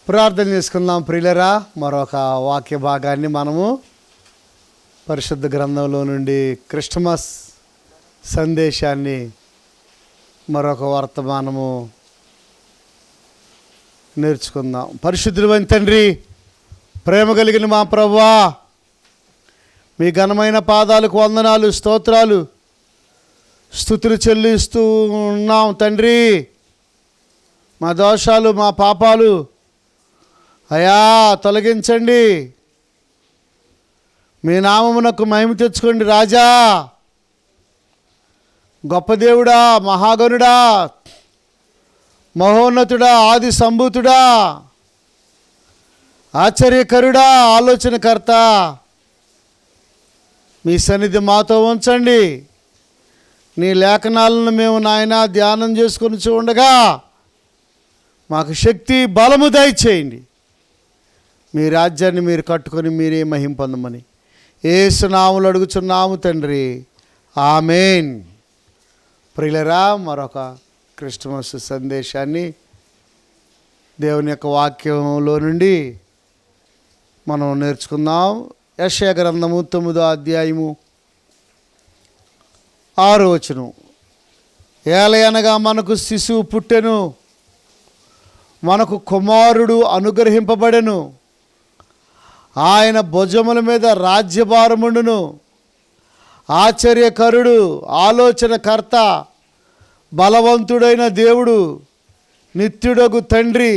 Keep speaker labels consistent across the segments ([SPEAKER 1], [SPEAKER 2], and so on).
[SPEAKER 1] ప్రార్థన చేసుకుందాం ప్రియులరా. మరొక వాక్య భాగాన్ని మనము పరిశుద్ధ గ్రంథంలో నుండి క్రిస్టమస్ సందేశాన్ని మరొక వర్తమానము నేర్చుకుందాం. పరిశుద్ధుడైన తండ్రి, ప్రేమ కలిగిన మా ప్రభువా, మీ ఘనమైన పాదాలకు వందనాలు, స్తోత్రాలు, స్తుతులు చెల్లిస్తూ ఉన్నాం తండ్రి. మా దోషాలు, మా పాపాలు అయా తొలగించండి. మీ నామమునకు మహిమ తెచ్చుకోండి రాజా. గొప్ప దేవుడా, మహాగణుడా, మహోన్నతుడా, ఆది సంభూతుడా, ఆశ్చర్యకరుడా, ఆలోచనకర్త, మీ సన్నిధి మాతో ఉంచండి. నీ లేఖనాలను మేము నాయన ధ్యానం చేసుకొని చూడగా మాకు శక్తి, బలము దయచేయండి. మీ రాజ్యాన్ని మీరు కట్టుకొని మీరే మహిమ పొందమని యేసు నామములో అడుగుచున్నాము తండ్రి, ఆమేన్. ప్రియులరా, మరొక క్రిస్టమస్ సందేశాన్ని దేవుని యొక్క వాక్యంలో నుండి మనం నేర్చుకుందాం. యెషయా గ్రంథము 9వ అధ్యాయము 6వ వచనం. ఏలయనగా మనకు శిశువు పుట్టెను, మనకు కుమారుడు అనుగ్రహింపబడెను, ఆయన భుజముల మీద రాజ్యభారముండును. ఆశ్చర్యకరుడు, ఆలోచనకర్త, బలవంతుడైన దేవుడు, నిత్యుడగు తండ్రి,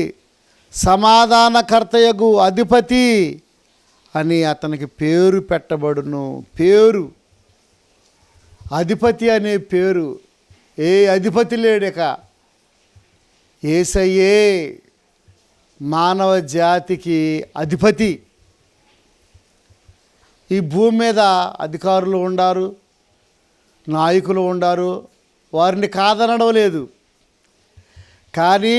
[SPEAKER 1] సమాధానకర్తయగు అధిపతి అని అతనికి పేరు పెట్టబడును. పేరు, అధిపతి అనే పేరు. ఏ అధిపతి లేడక, యేసయ్యే మానవ జాతికి అధిపతి. ఈ భూమి మీద అధికారులు ఉండారు, నాయకులు ఉండారు, వారిని కాదనడం లేదు. కానీ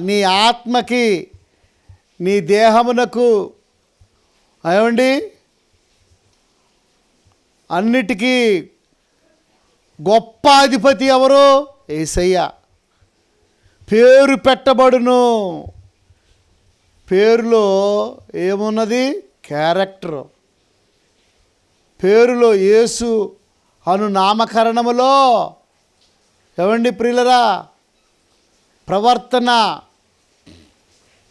[SPEAKER 1] నీ ఆత్మకి, నీ దేహమునకు ఏమండి అన్నిటికీ గొప్ప అధిపతి ఎవరు? యేసయ్య. పేరు పెట్టబడును. పేరులో ఏమున్నది? క్యారెక్టర్. పేరులో యేసు అను నామకరణములో ఏమండి ప్రియులరా, ప్రవర్తన,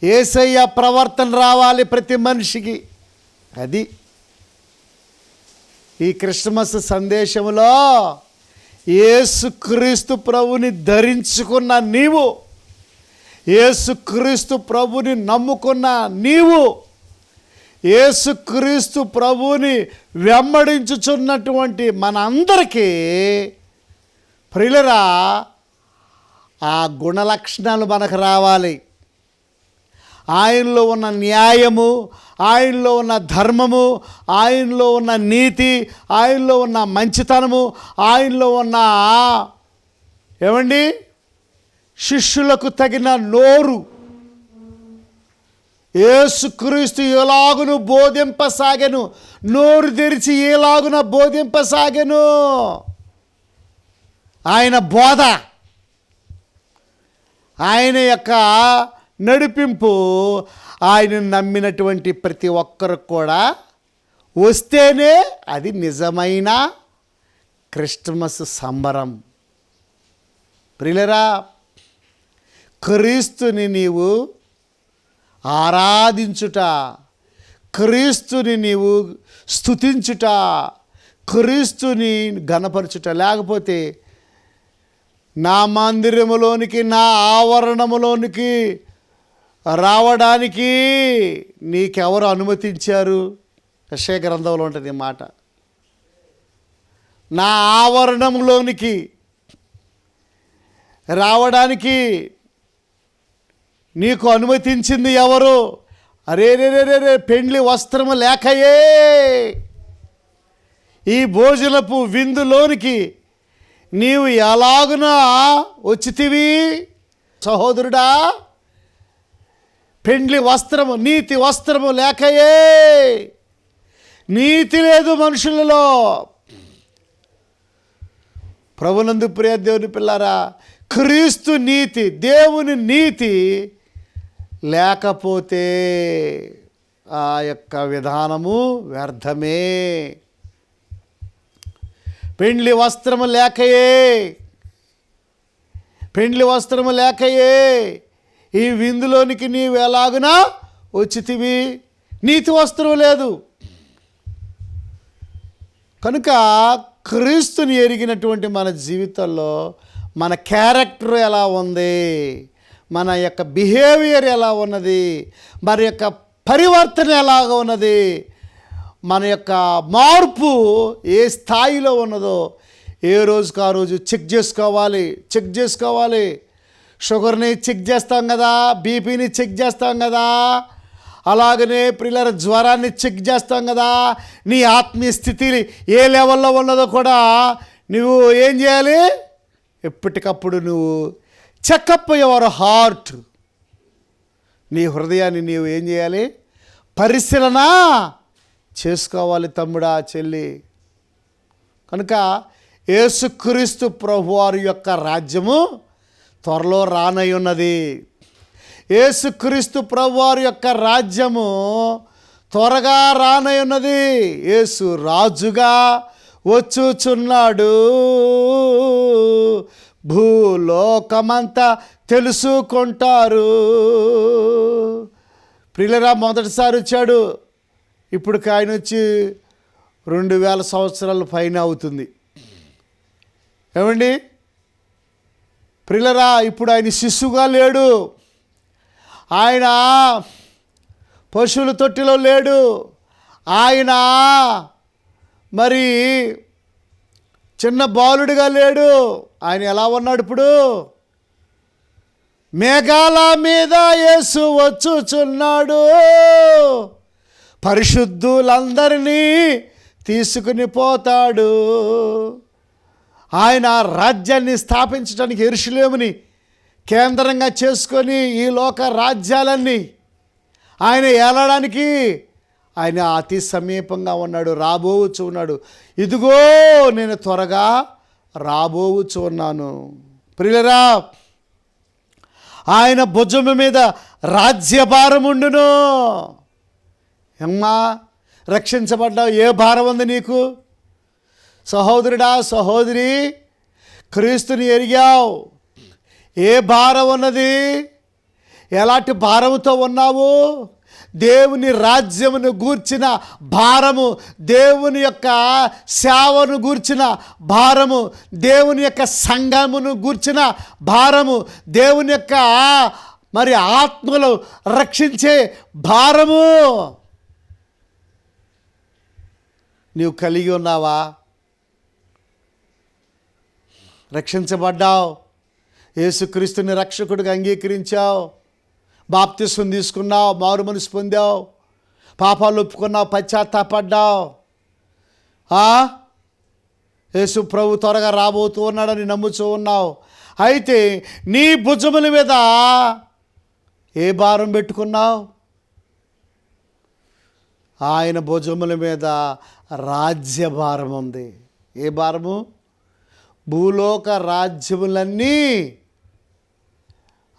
[SPEAKER 1] యేసయ్య ప్రవర్తన రావాలి ప్రతి మనిషికి. అది ఈ క్రిస్మస్ సందేశంలో యేసుక్రీస్తు ప్రభుని ధరించుకున్న నీవు, యేసుక్రీస్తు ప్రభుని నమ్ముకున్న నీవు, యేసుక్రీస్తు ప్రభుని వెంబడించుచున్నటువంటి మనందరికీ ప్రియులరా ఆ గుణలక్షణాలు మనకు రావాలి. ఆయనలో ఉన్న న్యాయము, ఆయనలో ఉన్న ధర్మము, ఆయనలో ఉన్న నీతి, ఆయనలో ఉన్న మంచితనము, ఆయనలో ఉన్న ఏమండి శిష్యులకు తగిన నోరు. యేసుక్రీస్తు ఎలాగును బోధింపసాగెను, నోరు తెరిచి ఎలాగున బోధింపసాగెను. ఆయన బోధ, ఆయన యొక్క నడిపింపు ఆయన నమ్మినటువంటి ప్రతి ఒక్కరికి కూడా వస్తేనే అది నిజమైన క్రిస్టమస్ సంబరం. ప్రియులరా, క్రీస్తుని నీవు ఆరాధించుట, క్రీస్తుని నీవు స్తుతించుట, క్రీస్తుని ఘనపరచుట, లేకపోతే నా మందిరములోనికి, నా ఆవరణములోనికి రావడానికి నీకెవరు అనుమతించారు? యెషయా గ్రంథంలో ఉంటుంది మాట. నా ఆవరణంలోనికి రావడానికి నీకు అనుమతించింది ఎవరు? అరే రే పెండ్లి వస్త్రము లేకయే ఈ భోజనపు విందులోనికి నీవు ఎలాగున వచ్చితివి సహోదరుడా? పెండ్లి వస్త్రము, నీతి వస్త్రము లేకయే. నీతి లేదు మనుషులలో. ప్రభునందు ప్రియ దేవుని పిల్లారా, క్రీస్తు నీతి, దేవుని నీతి లేకపోతే ఆ యొక్క విధానము వ్యర్థమే. పెండ్లి వస్త్రము లేకయే ఈ విందులోనికి నీవు ఎలాగునా వచ్చితివి, నీతి వస్త్రం లేదు. కనుక క్రీస్తుని ఎరిగినటువంటి మన జీవితంలో మన క్యారెక్టర్ ఎలా ఉంది, మన యొక్క బిహేవియర్ ఎలా ఉన్నది, మన యొక్క పరివర్తన ఎలాగ ఉన్నది, మన యొక్క మార్పు ఏ స్థాయిలో ఉన్నదో ఏ రోజుకు ఆ రోజు చెక్ చేసుకోవాలి. షుగర్ని చెక్ చేస్తాం కదా, బీపీని చెక్ చేస్తాం కదా, అలాగనే పిల్లల జ్వరాన్ని చెక్ చేస్తాం కదా. నీ ఆత్మీయ స్థితి ఏ లెవెల్లో ఉన్నదో కూడా నువ్వు ఏం చేయాలి, ఎప్పటికప్పుడు నువ్వు చెకప్ యువర్ హార్ట్, నీ హృదయాన్ని నీవు ఏం చేయాలి, పరిశీలన చేసుకోవాలి తమ్ముడా, చెల్లి. కనుక యేసుక్రీస్తు ప్రభువారి యొక్క రాజ్యము త్వరలో రానయ్యున్నది. యేసుక్రీస్తు ప్రభువారి యొక్క రాజ్యము త్వరగా రానయ్యున్నది. యేసు రాజుగా వచ్చుచున్నాడు, భూలోకమంతా తెలుసుకుంటారు. ప్రియులరా, మొదటిసారి వచ్చాడు, ఇప్పుడు ఆయన వచ్చి 2000 సంవత్సరాల పైన అవుతుంది. ఏమండి ప్రియులరా, ఇప్పుడు ఆయన శిశువుగా లేడు, ఆయన పశువుల తొట్టిలో లేడు, ఆయన మరి చిన్న బాలుడిగా లేడు. ఆయన ఎలా ఉన్నాడు ఇప్పుడు, మేఘాల మీద యేసు వచ్చుచున్నాడు, పరిశుద్ధులందరినీ తీసుకుని పోతాడు. ఆయన రాజ్యాన్ని స్థాపించడానికి యెరూషలేముని కేంద్రంగా చేసుకొని ఈ లోక రాజ్యాలన్నీ ఆయన ఏలడానికి ఆయన అతి సమీపంగా ఉన్నాడు, రాబోవచ్చు ఉన్నాడు. ఇదిగో నేను త్వరగా రాబోవచ్చు ఉన్నాను. ప్రియులరా, ఆయన భుజము మీద రాజ్యభారం ఉండును. అమ్మా, రక్షించబడ్డావు, ఏ భారం ఉంది నీకు? సహోదరుడా, సహోదరి, క్రీస్తుని ఎరిగావు, ఏ భారం ఉన్నది? ఎలాంటి భారముతో ఉన్నావు? దేవుని రాజ్యమును గూర్చిన భారము, దేవుని యొక్క సేవను గూర్చిన భారము, దేవుని యొక్క సంఘమును గూర్చిన భారము, దేవుని యొక్క మరి ఆత్మలు రక్షించే భారము నీవు కలిగి ఉన్నావా? రక్షించబడ్డావు, యేసుక్రీస్తుని రక్షకుడిగా అంగీకరించావు, బాప్తిస్మం తీసుకున్నావు, మారు మనసు పొందావు, పాపాలు ఒప్పుకున్నావు, పశ్చాత్తాపడ్డావు. యేసు ప్రభు త్వరగా రాబోతూ ఉన్నాడని నమ్ముతూ ఉన్నావు. అయితే నీ భుజముల మీద ఏ భారం పెట్టుకున్నావు? ఆయన భుజముల మీద రాజ్యభారం ఉంది. ఏ భారము? భూలోక రాజ్యములన్నీ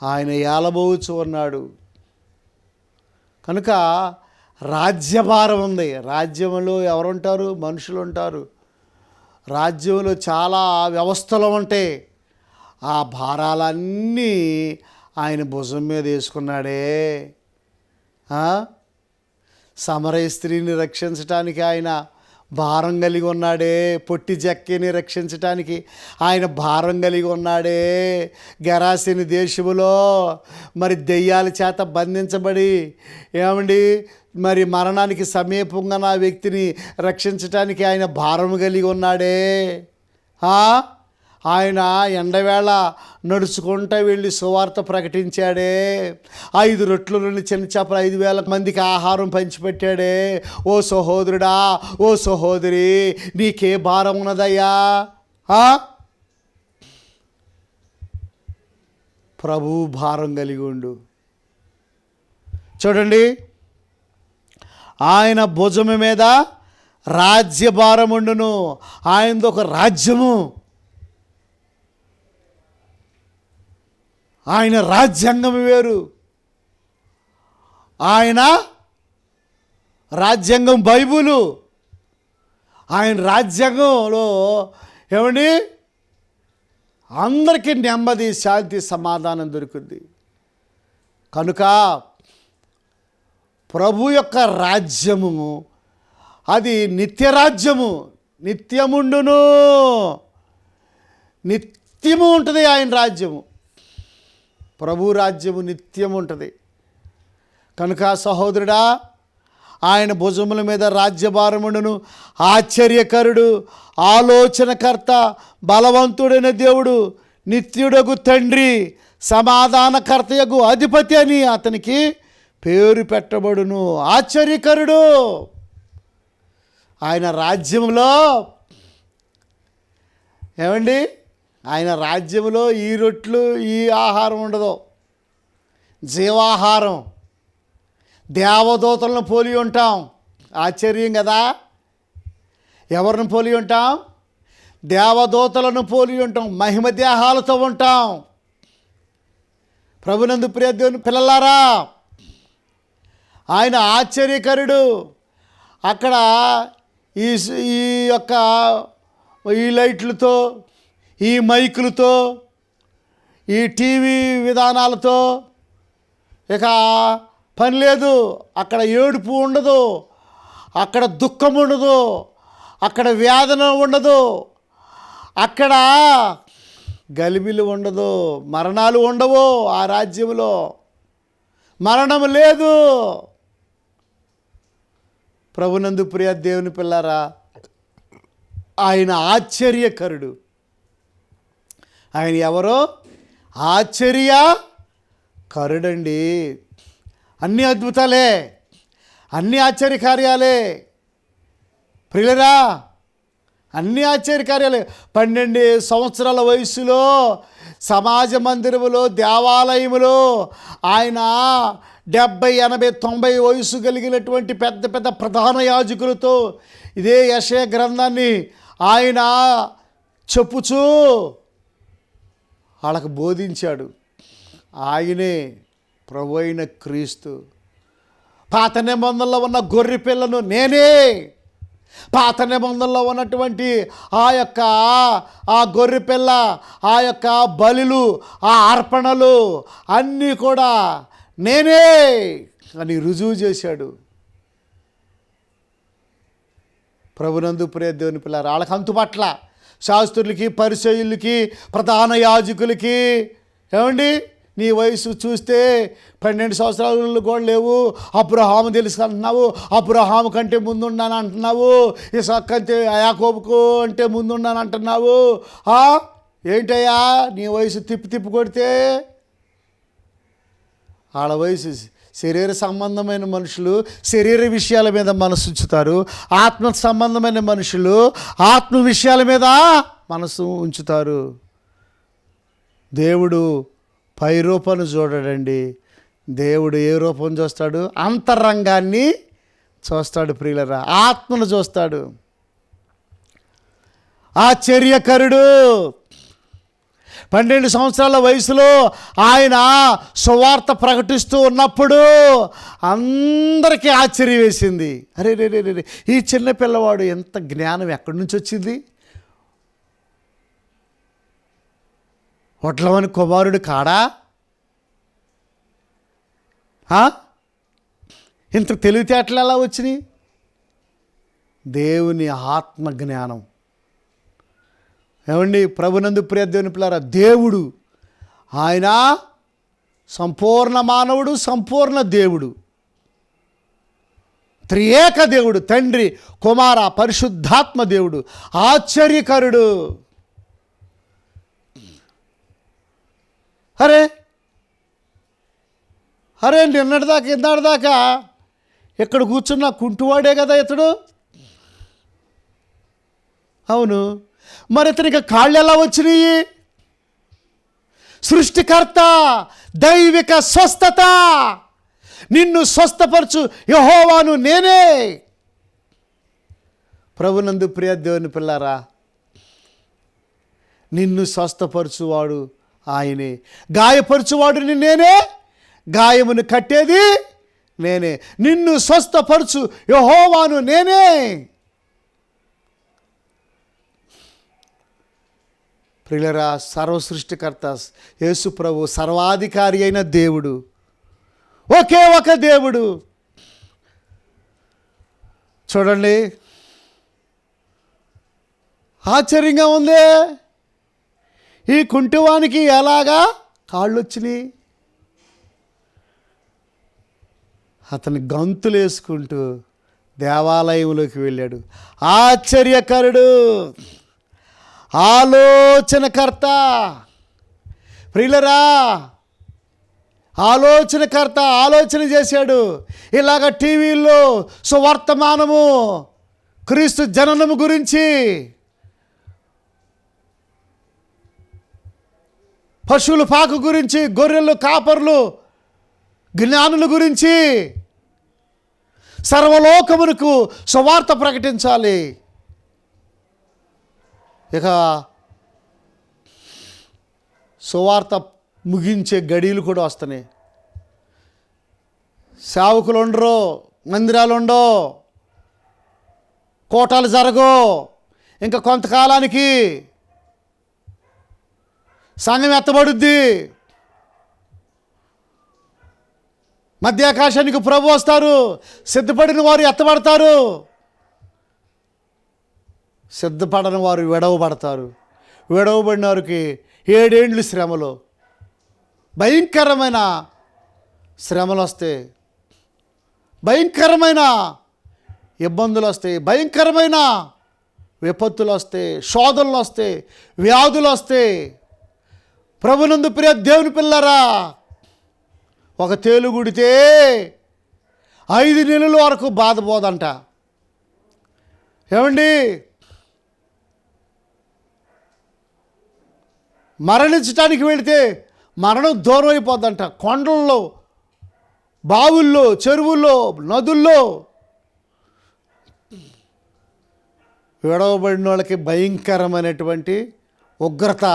[SPEAKER 1] ఆయన ఏలబోచు ఉన్నాడు. కనుక రాజ్యభారం ఉంది. రాజ్యంలో ఎవరుంటారు? మనుషులు ఉంటారు. రాజ్యంలో చాలా వ్యవస్థలు ఉంటాయి. ఆ భారాలన్నీ ఆయన భుజం మీద వేసుకున్నాడే. సమరయ స్త్రీని రక్షించటానికి ఆయన భారం కలిగి ఉన్నాడే. పొట్టి జక్కిని రక్షించటానికి ఆయన భారం కలిగి ఉన్నాడే. గెరాసిని దేశములో మరి దెయ్యాల చేత బంధించబడి ఏమండి మరి మరణానికి సమీపంగా నా వ్యక్తిని రక్షించటానికి ఆయన భారం కలిగి ఉన్నాడే. ఆయన ఎండవేళ నడుచుకుంటూ వెళ్ళి సువార్త ప్రకటించాడే. 5 రొట్టెల నుండి చిన్న చేపలు 5,000 మందికి ఆహారం పంచిపెట్టాడే. ఓ సహోదరుడా, ఓ సహోదరి, నీకే భారం ఉన్నదయ్యా? ప్రభు భారం కలిగి ఉండు. చూడండి, ఆయన భుజము మీద రాజ్యభారం ఉండును. ఆయనది ఒక రాజ్యము, ఆయన రాజ్యాంగం వేరు. ఆయన రాజ్యాంగం బైబులు. ఆయన రాజ్యాంగంలో ఏమండి అందరికీ నెమ్మది, శాంతి, సమాధానం దొరుకుద్ది. కనుక ప్రభు యొక్క రాజ్యము అది నిత్యరాజ్యము, నిత్యముండును, నిత్యము ఉంటుంది. ఆయన రాజ్యము, ప్రభు రాజ్యము నిత్యము ఉంటుంది. కనుక సహోదరుడా, ఆయన భుజముల మీద రాజ్యభారముండును. ఆశ్చర్యకరుడు, ఆలోచనకర్త, బలవంతుడైన దేవుడు, నిత్యుడగు తండ్రి, సమాధానకర్తయగు అధిపతి అని అతనికి పేరు పెట్టబడును. ఆశ్చర్యకరుడు. ఆయన రాజ్యంలో ఏమండి, ఆయన రాజ్యంలో ఈ రొట్లు ఈ ఆహారం ఉండదు, జీవాహారం. దేవదూతలను పోలి ఉంటాం. ఆశ్చర్యం కదా. ఎవరిని పోలి ఉంటాం? దేవదూతలను పోలి ఉంటాం. మహిమ దేహాలతో ఉంటాం. ప్రభునందు ప్రియ దేవుని పిల్లలారా, ఆయన ఆశ్చర్యకరుడు. అక్కడ ఈ యొక్క ఈ లైట్లతో, ఈ మైకులతో, ఈ టీవీ విధానాలతో ఇక పని లేదు. అక్కడ ఏడుపు ఉండదు, అక్కడ దుఃఖం ఉండదు, అక్కడ వేదన ఉండదు, అక్కడ గలిబిలు ఉండదు, మరణాలు ఉండవు. ఆ రాజ్యంలో మరణం లేదు. ప్రభునందు ప్రియ దేవుని పిల్లారా, ఆయన ఆశ్చర్యకరుడు. ఆయన ఎవరో ఆశ్చర్యకరుడండి. అన్ని అద్భుతాలే, అన్ని ఆశ్చర్యకార్యాలే ప్రియులరా, అన్ని ఆశ్చర్యకార్యాలే. 12 సంవత్సరాల వయసులో సమాజ మందిరములో, దేవాలయములో ఆయన 70, 80, 90 వయసు కలిగినటువంటి పెద్ద పెద్ద ప్రధాన యాజకులతో ఇదే యెషయా గ్రంథాన్ని ఆయన చెప్పుచూ వాళ్ళకు బోధించాడు. ఆయనే ప్రభు అయిన క్రీస్తు. పాత నిబంధనలో ఉన్న గొర్రె పిల్లను నేనే. పాత నిబంధనలో ఉన్నటువంటి ఆ గొర్రె పిల్ల, ఆ యొక్క బలులు, ఆ అర్పణలు అన్నీ కూడా నేనే అని రుజువు చేశాడు. ప్రభునందు ప్రియ దేవుని పిల్లారా, వాళ్ళకి అంతుపట్ల శాస్త్రులకి, పరిసయ్యులకి, ప్రధాన యాజకులకి, ఏమండి నీ వయసు చూస్తే 12 సంవత్సరాలు కూడా లేవు, అబ్రహాము తెలుసు అంటున్నావు, అబ్రహాము కంటే ముందున్నాను అంటున్నావు, ఇస్సాకు కంటే యాకోబుకు అంటే ముందున్నాను అంటున్నావు. ఏంటయ్యా నీ వయసు తిప్పి కొడితే? వాళ్ళ వయసు శరీర సంబంధమైన మనుషులు శరీర విషయాల మీద మనసు ఉంచుతారు, ఆత్మ సంబంధమైన మనుషులు ఆత్మ విషయాల మీద మనసు ఉంచుతారు. దేవుడు పై రూపాన్ని చూడడండి. దేవుడు ఏ రూపం చూస్తాడు? అంతరంగాన్ని చూస్తాడు ప్రియులరా, ఆత్మను చూస్తాడు. ఆశ్చర్యకరుడు. 12 సంవత్సరాల వయసులో ఆయన సువార్త ప్రకటిస్తూ ఉన్నప్పుడు అందరికీ ఆశ్చర్యం వేసింది. అరే రే రే రే, ఈ చిన్న పిల్లవాడు ఎంత జ్ఞానం ఎక్కడి నుంచి వచ్చింది? ఒట్లవని కుమారుడు కాడా? ఇంత తెలివితేటలు ఎలా వచ్చినాయి? దేవుని ఆత్మ జ్ఞానం. ఏమండి ప్రభునందు ప్రియ దేవుని పిల్లారా, దేవుడు ఆయన సంపూర్ణ మానవుడు, సంపూర్ణ దేవుడు, త్రియేక దేవుడు, తండ్రి, కుమార, పరిశుద్ధాత్మ దేవుడు, ఆశ్చర్యకరుడు. అరే నిన్నటిదాకా ఇందాటిదాకా ఇక్కడ కూర్చున్న కుంటువాడే కదా ఇతడు. అవును, మరి ఇతనికి కాళ్ళు ఎలా వచ్చినాయి? సృష్టికర్త, దైవిక స్వస్థత, నిన్ను స్వస్థపరచు యెహోవాను నేనే. ప్రభునందు ప్రియ దేవుని పిల్లారా, నిన్ను స్వస్థపరచువాడు ఆయనే, గాయపరచువాడు నేనే, గాయమును కట్టేది నేనే, నిన్ను స్వస్థపరచు యెహోవాను నేనే. ప్రియులారా, సర్వ సృష్టికర్త యేసు ప్రభు సర్వాధికారి అయిన దేవుడు, ఒకే ఒక దేవుడు. చూడండి, ఆశ్చర్యంగా ఉంది. ఈ కుంటివానికి ఎలాగా కాళ్ళు వచ్చినాయి? అతని గంతులు వేసుకుంటూ దేవాలయంలోకి వెళ్ళాడు. ఆశ్చర్యకరుడు, ఆలోచనకర్త. ప్రియులరా, ఆలోచనకర్త ఆలోచన చేశాడు. ఇలాగ టీవీల్లో సువర్తమానము క్రీస్తు జననము గురించి, పశువుల పాకు గురించి, గొర్రెలు కాపర్లు జ్ఞానుల గురించి సర్వలోకమునకు సువార్త ప్రకటించాలి. ఇక సువార్త ముగించే గడియలు కూడా వస్తున్నాయి. సేవకులు ఉండరు, మందిరాలు ఉండవు, కోటాలు జరగవు. ఇంకా కొంతకాలానికి సంఘం ఎత్తబడుద్ది. మధ్యాకాశానికి ప్రభు వస్తారు. సిద్ధపడిన వారు ఎత్తబడతారు, సిద్ధపడని వారు విడవబడతారు. విడవబడిన వారికి 7 ఏండ్లు శ్రమలు, భయంకరమైన శ్రమలు వస్తాయి, భయంకరమైన ఇబ్బందులు వస్తాయి, భయంకరమైన విపత్తులు వస్తాయి, శోధనలు వస్తాయి, వ్యాధులు వస్తాయి. ప్రభునందు ప్రియ దేవుని పిల్లరా, ఒక తేలుగుడితే 5 నెలల వరకు బాధపోదంట. ఏమండి, మరణించడానికి వెళితే మరణం దూరం అయిపోద్దంట. కొండల్లో, బావుల్లో, చెరువుల్లో, నదుల్లో విడవబడిన వాళ్ళకి భయంకరమైనటువంటి ఉగ్రత.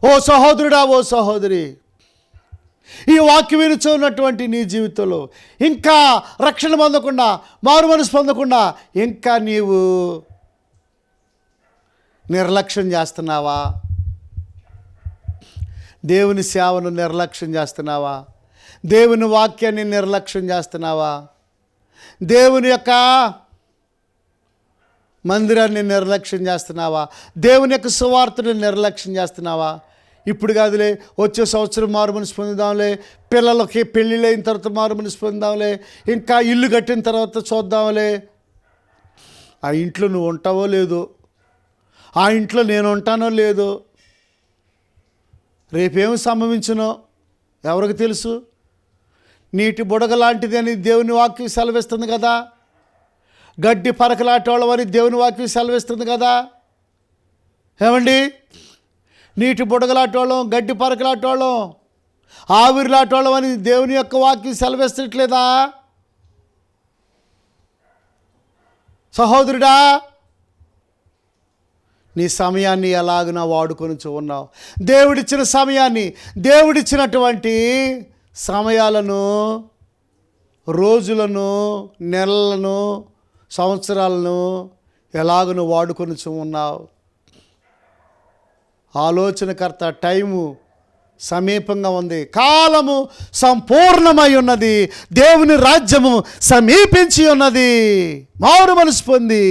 [SPEAKER 1] ఓ సహోదరుడా, ఓ సహోదరి, ఈ వాక్యం వినుచున్నటువంటి నీ జీవితంలో ఇంకా రక్షణ పొందకుండా, మారు మనసు పొందకుండా ఇంకా నీవు నిర్లక్ష్యం చేస్తున్నావా? దేవుని సేవను నిర్లక్ష్యం చేస్తున్నావా? దేవుని వాక్యాన్ని నిర్లక్ష్యం చేస్తున్నావా? దేవుని యొక్క మందిరాన్ని నిర్లక్ష్యం చేస్తున్నావా? దేవుని యొక్క సువార్తను నిర్లక్ష్యం చేస్తున్నావా? ఇప్పుడు కాదులే, వచ్చే సంవత్సరం మారు మనసు పొందుదాంలే, పిల్లలకి పెళ్ళిళ్ళు అయిన తర్వాత మారు మనసు పొందుదాంలే, ఇంకా ఇల్లు కట్టిన తర్వాత చూద్దాంలే. ఆ ఇంట్లో నువ్వు ఉంటావో లేదో, ఆ ఇంట్లో నేను ఉంటానో లేదో, రేపేమి సంభవించునో ఎవరికి తెలుసు? నీటి బుడగ లాంటిది అని దేవుని వాక్యం సెలవిస్తుంది కదా. గడ్డి పరకలాటోళ్ళం అని దేవుని వాక్యం సెలవిస్తుంది కదా. ఏమండి, నీటి బుడగలాటోళ్ళం, గడ్డి పరకలాటోళ్ళం, ఆవిరిలాటోళ్ళం అని దేవుని యొక్క వాక్యం సెలవిస్తట్లేదా? సహోదరుడా, నీ సమయాన్ని ఎలాగున వాడుకొని ఉన్నావు? దేవుడిచ్చిన సమయాన్ని, దేవుడిచ్చినటువంటి సమయాలను, రోజులను, నెలలను, సంవత్సరాలను ఎలాగున వాడుకొని ఉన్నావు? ఆలోచనకర్త టైము సమీపంగా ఉంది, కాలము సంపూర్ణమై ఉన్నది, దేవుని రాజ్యము సమీపించి ఉన్నది. మారు మనసు పొంది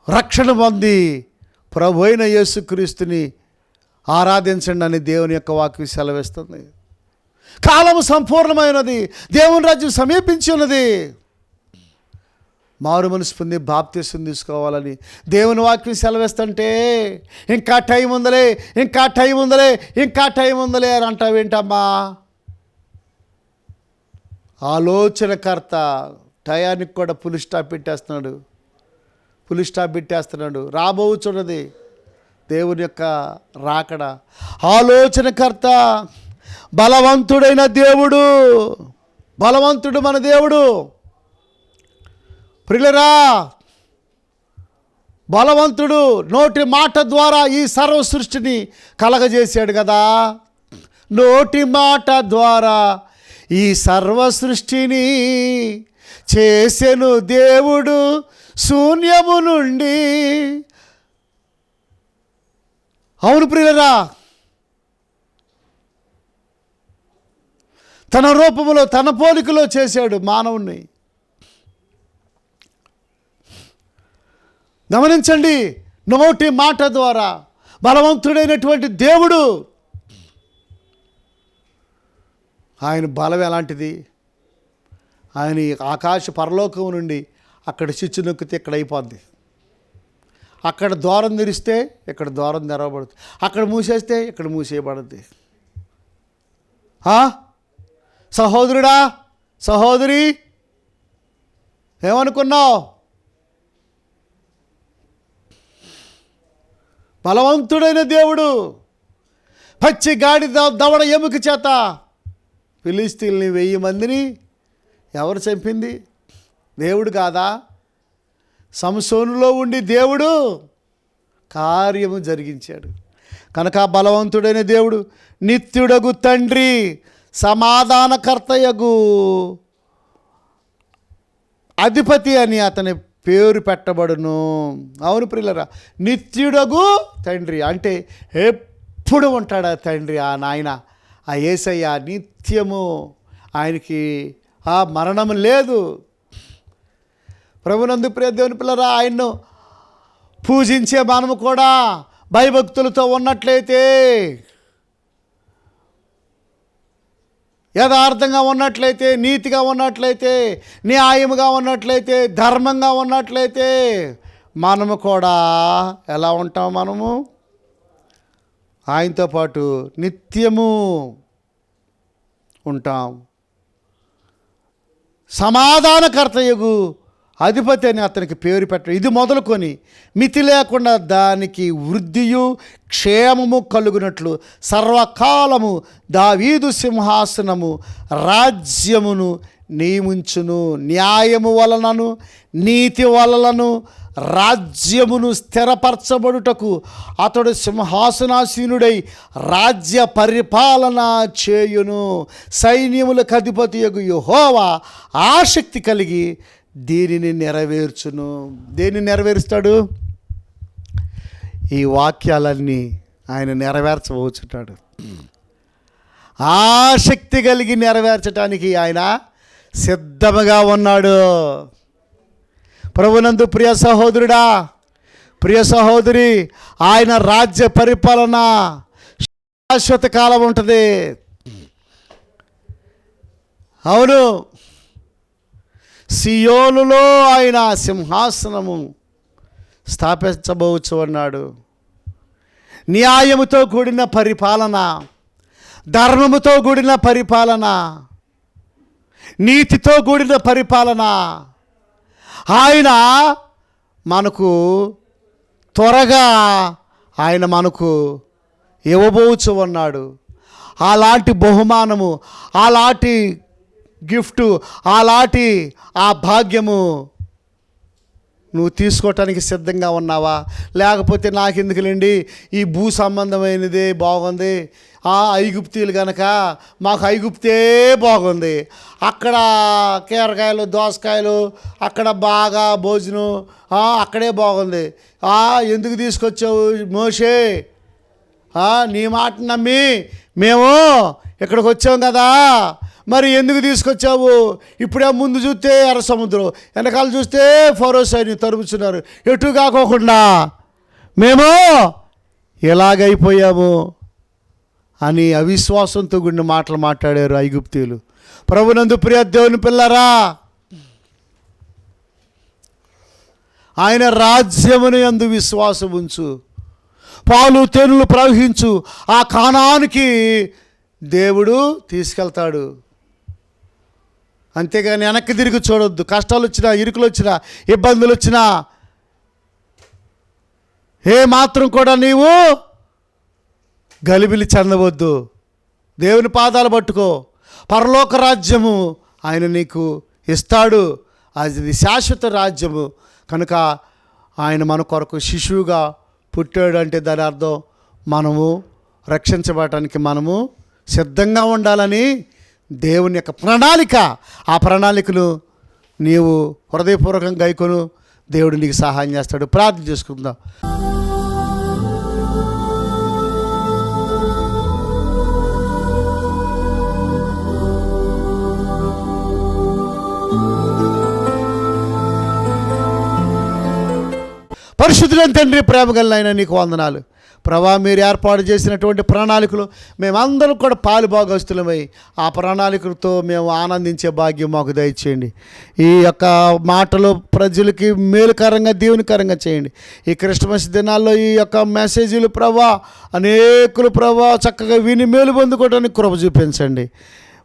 [SPEAKER 1] రక్షణ పొంది ప్రభు అయిన యేసుక్రీస్తుని ఆరాధించండి అని దేవుని యొక్క వాక్యం సెలవిస్తుంది. కాలము సంపూర్ణమైనది, దేవుని రాజ్యం సమీపించి ఉన్నది. మారు మనసు పొంది బాప్తీసం తీసుకోవాలని దేవుని వాక్యం సెలవిస్తుంటే ఇంకా టైం ఉందలే, ఇంకా టైం ఉందలే, ఇంకా టైం ఉందలే అని అంటావేంటమ్మా? ఆలోచనకర్త టయానికి కూడా పులి స్టాప్ పెట్టేస్తున్నాడు. రాబోచున్నది దేవుని యొక్క రాకడ. ఆలోచనకర్త, బలవంతుడైన దేవుడు, బలవంతుడు మన దేవుడు. ప్రియులరా, బలవంతుడు నోటి మాట ద్వారా ఈ సర్వ సృష్టిని కలగజేశాడు కదా. నోటి మాట ద్వారా ఈ సర్వ సృష్టిని చేసెను దేవుడు శూన్యము నుండి. అవును ప్రియులరా, తన రూపములో తన పోలికలో చేశాడు మానవుణ్ణి. గమనించండి, నోటి మాట ద్వారా బలవంతుడైనటువంటి దేవుడు, ఆయన బలం ఎలాంటిది? ఆయన ఆకాశ పరలోకం నుండి అక్కడ చిచ్చు నొక్కితే ఇక్కడ అయిపోద్ది, అక్కడ ద్వారం తెరిస్తే ఇక్కడ ద్వారం తెరవబడుతుంది, అక్కడ మూసేస్తే ఇక్కడ మూసేయబడుద్ది. సహోదరుడా, సహోదరి, ఏమనుకున్నావు? బలవంతుడైన దేవుడు పచ్చి గాడి దవడ ఎముక చేత ఫిలిస్తీన్ని 1000 మందిని ఎవరు చంపింది? దేవుడు కాదా? సంసోనులో ఉండి దేవుడు కార్యము జరిగించాడు. కనుక బలవంతుడైన దేవుడు నిత్యుడగు తండ్రి, సమాధానకర్తయగు అధిపతి అని అతని పేరు పెట్టబడును. అవును ప్రియులరా, నిత్యుడగు తండ్రి అంటే ఎప్పుడు ఉంటాడు ఆ తండ్రి, ఆ నాయన, ఆ యేసయ్య నిత్యము. ఆయనకి ఆ మరణం లేదు. ప్రభునందు ప్రియ దేవుని పిల్లరా, ఆయన్ను పూజించే మనము కూడా భయభక్తులతో ఉన్నట్లయితే, యథార్థంగా ఉన్నట్లయితే, నీతిగా ఉన్నట్లయితే, న్యాయముగా ఉన్నట్లయితే, ధర్మంగా ఉన్నట్లయితే మనము కూడా ఎలా ఉంటాం? మనము ఆయనతో పాటు నిత్యము ఉంటాం. సమాధానకర్తయగు అధిపతి అని అతనికి పేరు పెట్టడం, ఇది మొదలుకొని మితి లేకుండా దానికి వృద్ధియు క్షేమము కలుగునట్లు సర్వకాలము దావీదు సింహాసనము రాజ్యమును నియమించును. న్యాయము వలనను నీతి వలనను రాజ్యమును స్థిరపరచబడుటకు అతడు సింహాసనాసీనుడై రాజ్య పరిపాలన చేయును. సైన్యములకు అధిపతియగు యెహోవా ఆసక్తి కలిగి దీనిని నెరవేర్చును. దేన్ని నెరవేరుస్తాడు? ఈ వాక్యాలన్నీ ఆయన నెరవేర్చబోచున్నాడు. ఆసక్తి కలిగి నెరవేర్చడానికి ఆయన సిద్ధముగా ఉన్నాడు. ప్రభునందు ప్రియ సహోదరుడా, ప్రియ సహోదరి, ఆయన రాజ్య పరిపాలన శాశ్వత కాలం ఉంటుంది. అవును, సియోనులో ఆయన సింహాసనము స్థాపించబోవచ్చు అన్నాడు. న్యాయముతో కూడిన పరిపాలన, ధర్మముతో కూడిన పరిపాలన, నీతితో కూడిన పరిపాలన ఆయన మనకు త్వరగా ఆయన మనకు ఇవ్వబోచు ఉన్నాడు. అలాంటి బహుమానము, అలాంటి గిఫ్టు, అలాంటి ఆ భాగ్యము నువ్వు తీసుకోవటానికి సిద్ధంగా ఉన్నావా? లేకపోతే నాకెందుకులేండి, ఈ భూ సంబంధమైనదే బాగుంది, ఐగుప్తీలు కనుక మాకు ఐగుప్తే బాగుంది, అక్కడ కీరకాయలు దోసకాయలు అక్కడ బాగా భోజనం అక్కడే బాగుంది, ఎందుకు తీసుకొచ్చావు మోషే? నీ మాట నమ్మి మేము ఇక్కడికి వచ్చాం కదా, మరి ఎందుకు తీసుకొచ్చావు? ఇప్పుడే ముందు చూస్తే ఎర్ర సముద్రం, వెనకాల చూస్తే ఫరో సైన్యం తరుముతున్నారు, ఎటు కాకోకుండా మేము ఎలాగైపోయాము అని అవిశ్వాసంతో కూడిన మాటలు మాట్లాడారు ఐగుప్తీయులు. ప్రభునందు ప్రియ దేవుని పిల్లరా, ఆయన రాజ్యమును యందు విశ్వాసం ఉంచు, పాలు తేనెలు ప్రవహించు ఆ కానానికి దేవుడు తీసుకెళ్తాడు. అంతేగాని వెనక్కి తిరిగి చూడొద్దు. కష్టాలు వచ్చినా, ఇరుకులు వచ్చినా, ఇబ్బందులు వచ్చినా ఏ మాత్రం కూడా నీవు గలిబిలి చెందవద్దు. దేవుని పాదాలు పట్టుకో. పరలోక రాజ్యము ఆయన నీకు ఇస్తాడు. అది శాశ్వత రాజ్యము. కనుక ఆయన మన కొరకు శిశువుగా పుట్టాడు అంటే దాని అర్థం మనము రక్షించబడటానికి మనము సిద్ధంగా ఉండాలని దేవుని యొక్క ప్రణాళిక. ఆ ప్రణాళికను నీవు హృదయపూర్వకంగా గైకొను, దేవుడు నీకు సహాయం చేస్తాడు. ప్రార్థన చేసుకుందాం. పరిశుద్ధులైన తండ్రి, ప్రేమగల ఆయన నీకు వందనాలు ప్రభా. మీరు ఏర్పాటు చేసినటువంటి ప్రణాళికలు మేమందరం కూడా పాలుభాగస్తులమై ఆ ప్రణాళికలతో మేము ఆనందించే భాగ్యం మాకు దయచేయండి. ఈ యొక్క మాటలు ప్రజలకి మేలుకరంగా దీవెనకరంగా చేయండి. ఈ క్రిస్మస్ దినాల్లో ఈ యొక్క మెసేజీలు ప్రభా అనేకులు ప్రభా చక్కగా విని మేలు పొందుకోవడానికి కృప చూపించండి.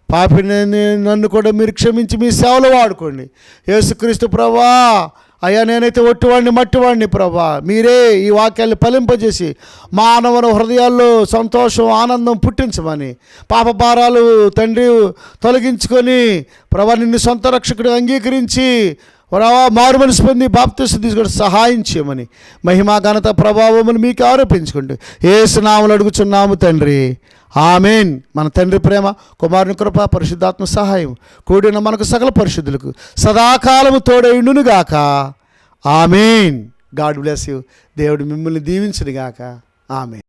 [SPEAKER 1] పాపిని నన్ను కూడా మీరు క్షమించి మీ సేవలో వాడుకోండి. యేసుక్రీస్తు ప్రభా, అయ్యా నేనైతే ఒట్టివాడిని మట్టివాడిని ప్రభా, మీరే ఈ వాక్యాన్ని ఫలింపజేసి మానవ హృదయాల్లో సంతోషం ఆనందం పుట్టించమని, పాప భారాలు తండ్రి తొలగించుకొని ప్రభా నిన్ను సొంత రక్షకుడు అంగీకరించి ప్రభా మారు మనసు పొంది బాప్తిసం తీసుకొని సహాయం చేయమని మహిమా ఘనత ప్రభావమును మీకు ఆరోపించుకుంటూ యేసు నామములో అడుగుచున్నాము తండ్రి, ఆమేన్. మన తండ్రి ప్రేమ, కుమారుని కృప, పరిశుద్ధాత్మ సహాయం కూడిన మనకు సకల పరిశుద్ధులకు సదాకాలము తోడైండును గాక. ఆమేన్. God bless you. దేవుడు మిమ్మల్ని దీవించును గాక. ఆమేన్.